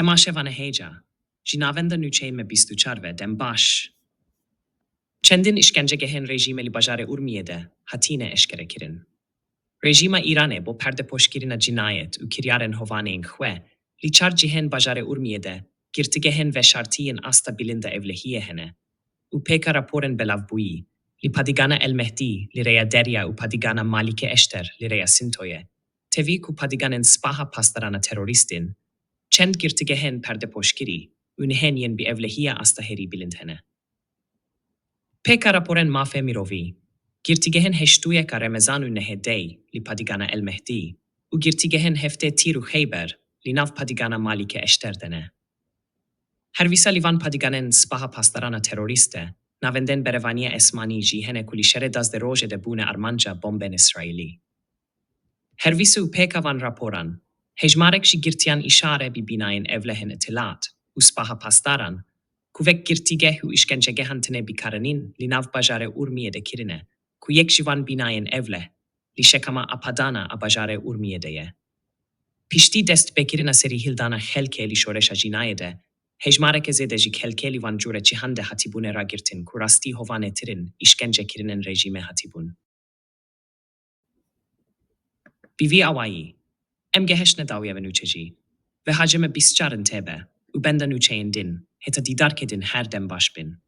Temaşevane heca, jinavenda Nûçeyên me 24 ve dem baş. Çendîn îşkencegehên rêjîmê li bajarê Urmiyê de hatine eşkerekirin. Rejîma Îranê bo perdepoşkirina cinayet û kiryarên hovaneyên xwe li çar cihên bajarê Urmiyê de girtîgehên veşartiyên asta bilinda evlehiyê hene û pêka raporên belavbûyî li padigana El Mehdî li rêya Derya û padigana Malike Eşter li rêya Sintoyê tevî ku padiganên spaha pastarana terorîstên çend girtîgehên perdepoşkirî û nihên yên bi evlehiya asta herî bilind hene. Pêka raporên mafê mirovî, girtîgehên heştûyeka Remezan û nehê dey li padigana El Mehdî û girtîgehên heftê Tîr û Xeyber li nav padigana Malike Eşter de ne. Hervîsa li van padiganên spaha pastarana terorîst de, navendên berevaniya esmanî cîhanê ku li şerê daz de rojê de bûne armanca bombên İsraîlî. Hervîsa û pêka van raporan, hejmarek jî girtiyan îşare bi binayên evlehên itilat û spaha pastaran ku vek girtîgeh û îşkencegehan tune bikaranîn li nav bajarê Urmiyê de kirine, ku yek ji van binayên evleh li şekama apadana a bajarê Urmiyê de ye. Piştî destpêkirina serî hildana xelkê li şoreşa cinayê de, hejmareke zêde ji xelkê li van cure cîhan de hatîbûnê ragirtin ku rastî hovanêtirin îşkencekirinin rejîmê hatîbûn. Bi vî awayî, em geheşne dawiya ve Nûçe jî, ve haceme 24 têbe û benda Nûçeyên din, heta dîdarkedin her dem baş bin.